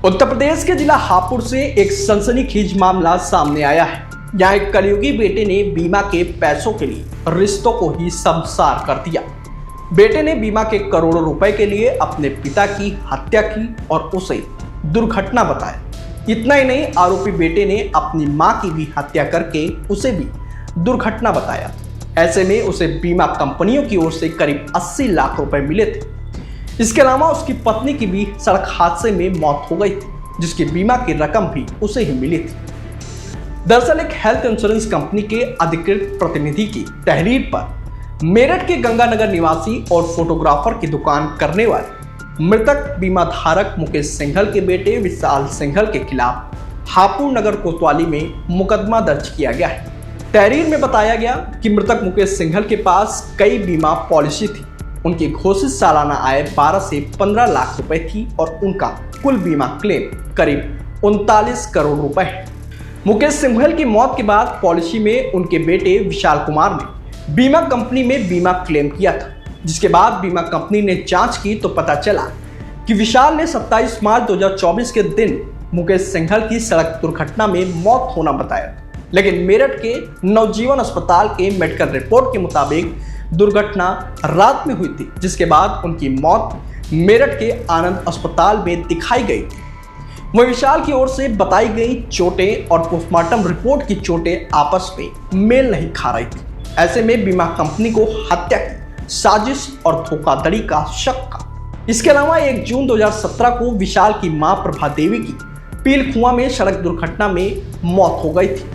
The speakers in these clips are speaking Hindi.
उत्तर प्रदेश के जिला हापुड़ से एक सनसनीखेज मामला सामने आया है, जहां एक कलयुगी बेटे ने बीमा के पैसों के लिए रिश्तों को ही शर्मसार कर दिया। बेटे ने बीमा के करोड़ों रुपए के लिए अपने पिता की हत्या की और उसे दुर्घटना बताया। इतना ही नहीं, आरोपी बेटे ने अपनी मां की भी हत्या करके उसे भी दुर्घटना बताया। ऐसे में उसे बीमा कंपनियों की ओर से करीब 80 लाख रुपए मिले थे। इसके अलावा उसकी पत्नी की भी सड़क हादसे में मौत हो गई थी, जिसकी बीमा की रकम भी उसे ही मिली थी। दरअसल एक हेल्थ इंश्योरेंस कंपनी के अधिकृत प्रतिनिधि की तहरीर पर मेरठ के गंगानगर निवासी और फोटोग्राफर की दुकान करने वाले मृतक बीमा धारक मुकेश सिंघल के बेटे विशाल सिंघल के खिलाफ हापुड़ नगर कोतवाली में मुकदमा दर्ज किया गया है। तहरीर में बताया गया कि मृतक मुकेश सिंघल के पास कई बीमा पॉलिसी थी। उनकी घोषित सालाना आय 12 से 15 लाख रुपए थी और उनका कुल बीमा क्लेम करीब 39 करोड़ रुपए है। मुकेश सिंघल की मौत के बाद पॉलिसी में उनके बेटे विशाल कुमार ने बीमा कंपनी में बीमा क्लेम किया था, जिसके बाद बीमा कंपनी ने जांच की तो पता चला कि विशाल ने 27 मार्च 2024 के दिन मुकेश सिंघल की सड़क दुर्घटना में मौत होना बताया। लेकिन मेरठ के नवजीवन अस्पताल के मेडिकल रिपोर्ट के मुताबिक दुर्घटना रात में हुई थी, जिसके बाद उनकी मौत मेरठ के आनंद अस्पताल में दिखाई गई थी। वहीं विशाल की ओर से बताई गई चोटें और पोस्टमार्टम रिपोर्ट की चोटें आपस में मेल नहीं खा रही थी। ऐसे में बीमा कंपनी को हत्या की साजिश और धोखाधड़ी का शक था। इसके अलावा 1 जून 2017 को विशाल की मां प्रभा देवी की पील कुआं में सड़क दुर्घटना में मौत हो गई थी।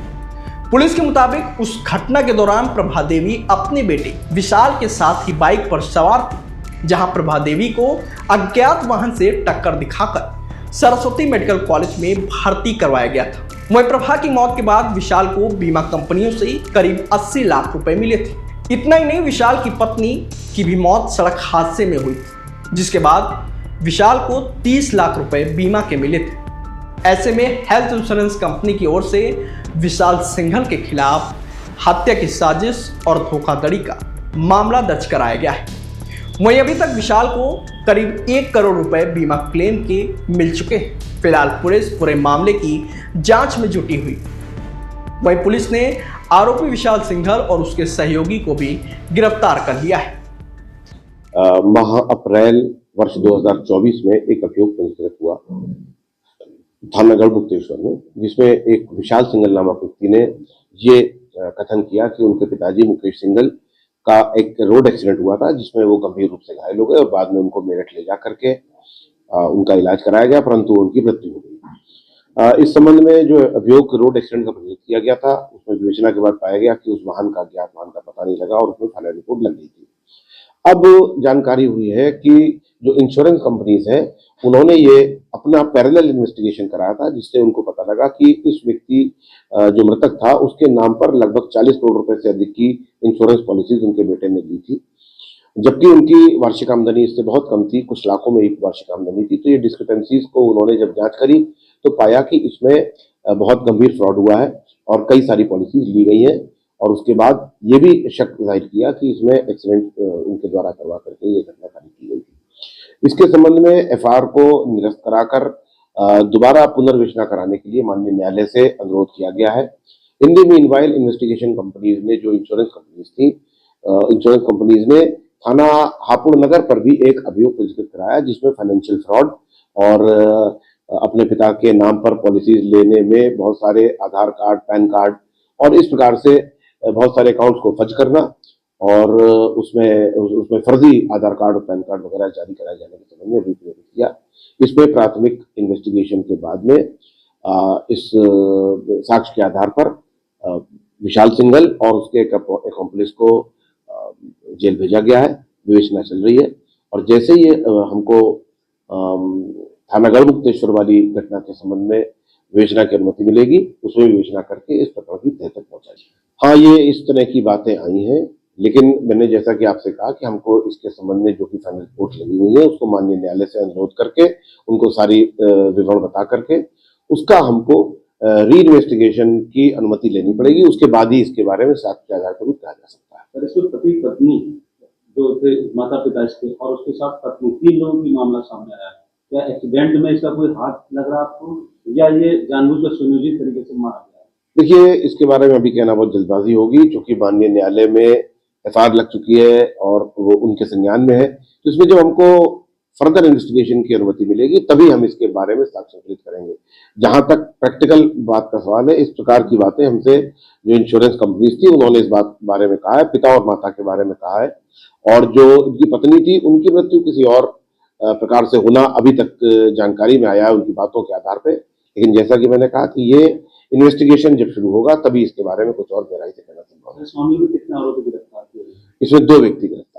पुलिस के मुताबिक उस घटना के दौरान प्रभा देवी अपने बेटे विशाल के साथ ही बाइक पर सवार थी, जहां प्रभा देवी को अज्ञात वाहन से टक्कर दिखाकर सरस्वती मेडिकल कॉलेज में भर्ती करवाया गया था। वहीं प्रभा की मौत के बाद विशाल को बीमा कंपनियों से करीब 80 लाख रुपए मिले थे। इतना ही नहीं, विशाल की पत्नी की भी मौत सड़क हादसे में हुई थी, जिसके बाद विशाल को 30 लाख रुपए बीमा के मिले थे। ऐसे में हेल्थ इंश्योरेंस कंपनी की ओर से विशाल सिंघल के खिलाफ हत्या की साजिश और धोखाधड़ी का मामला दर्ज कराया गया है। वहीं अभी तक विशाल को करीब 1 करोड़ रुपए बीमा क्लेम के मिल चुके हैं। फिलहाल पुलिस पूरे मामले की जांच में जुटी हुई। वहीं पुलिस ने आरोपी विशाल सिंघल और उसके सहयोगी को भी गिरफ्तार कर लिया है। माह अप्रैल वर्ष 2024 में एक अभियोग पंजीकृत हुआ थाना गढ़मुक्तेश्वर में, जिसमें एक विशाल सिंघल नामक व्यक्ति ने ये कथन किया कि उनके पिताजी मुकेश सिंघल का एक रोड एक्सीडेंट हुआ था, जिसमें वो गंभीर रूप से घायल हो गए और बाद में उनको मेरठ ले जा करके उनका इलाज कराया गया, परंतु उनकी मृत्यु हो गई। इस संबंध में जो अभियोग रोड एक्सीडेंट का पंजीकृत किया गया था, उसमें विवेचना के बाद पाया गया कि उस वाहन का अज्ञात वाहन का पता नहीं लगा और उसमें फाइनल रिपोर्ट लग गई थी। अब जानकारी हुई है कि जो इंश्योरेंस कंपनीज है, उन्होंने ये अपना पैरेलल इन्वेस्टिगेशन कराया था, जिससे उनको पता लगा कि इस व्यक्ति जो मृतक था उसके नाम पर लगभग 40 करोड़ रुपए से अधिक की इंश्योरेंस पॉलिसीज उनके बेटे ने ली थी, जबकि उनकी वार्षिक आमदनी इससे बहुत कम थी, कुछ लाखों में एक वार्षिक आमदनी थी। तो ये डिस्क्रिपेंसीज को उन्होंने जब जांच करी तो पाया कि इसमें बहुत गंभीर फ्रॉड हुआ है और कई सारी पॉलिसीज ली गई हैं। और उसके बाद ये भी शक जाहिर किया कि इसमें एक्सीडेंट उनके द्वारा करवा करके ये घटना कार्य की गई थी। इसके संबंध में एफआईआर को निरस्त कराकर दोबारा पुनर्विवेचना कराने के लिए माननीय न्यायालय से अनुरोध किया गया है। In the meanwhile investigation companies ने, जो इंश्योरेंस कंपनीज थी, इंश्योरेंस कंपनीज ने थाना हापुड़ नगर पर भी एक अभियोग पंजीकृत कराया, जिसमें फाइनेंशियल फ्रॉड और अपने पिता के नाम पर पॉलिसीज लेने में बहुत सारे आधार कार्ड, पैन कार्ड और इस प्रकार से बहुत सारे अकाउंट्स को फर्ज करना और उसमें फर्जी आधार कार्ड और पैन कार्ड वगैरह जारी कराए जाने के संबंध में भी किया। इसमें प्राथमिक इन्वेस्टिगेशन के बाद में इस साक्ष्य के आधार पर विशाल सिंघल और उसके एकम्प्लिस को जेल भेजा गया है। विवेचना चल रही है और जैसे ही हमको थाना गढ़मुक्तेश्वर वाली घटना के संबंध में विवेचना की अनुमति मिलेगी, उसमें विवेचना करके इस प्रकरण की तह तक पहुंचाएगी। हाँ, ये इस तरह की बातें आई हैं, लेकिन मैंने जैसा कि आपसे कहा कि हमको इसके संबंध में जो भी फाइनल रिपोर्ट लगी हुई है उसको माननीय न्यायालय से अनुरोध करके उनको सारी विवरण बता करके उसका हमको री इन्वेस्टिगेशन की अनुमति लेनी पड़ेगी। उसके बाद ही इसके बारे में साक्ष्य के आधार पर भी कहा जा सकता है। इसमें पति पत्नी जो थे, माता पिता इसके और उसके साथ पत्नी, 3 लोगों की मामला सामने आया है, क्या एक्सीडेंट में इसका कोई हाथ लग रहा आपको, या ये जानबूझकर सुनियोजित तरीके से मारा गया? देखिए, इसके बारे में अभी कहना बहुत जल्दबाजी होगी, क्योंकि माननीय न्यायालय में एफआईआर लग चुकी है और वो उनके संज्ञान में है। तो इसमें जब हमको फर्दर इन्वेस्टिगेशन की अनुमति मिलेगी तभी हम इसके बारे में साक्ष्य संकलित करेंगे। जहां तक प्रैक्टिकल बात का सवाल है, इस प्रकार की बातें हमसे जो इंश्योरेंस कंपनीज थी उन्होंने इस बात बारे में कहा है, पिता और माता के बारे में कहा है, और जो इनकी पत्नी थी उनकी मृत्यु किसी और प्रकार से होना अभी तक जानकारी में आया है उनकी बातों के आधार पे। लेकिन जैसा कि मैंने कहा कि ये इन्वेस्टिगेशन जब शुरू होगा तभी इसके बारे में कुछ और गहराई से कहना संभव है। स्वामी भी कितने आरोपी गिरफ्तार किए? इसमें 2 व्यक्ति गिरफ्तार।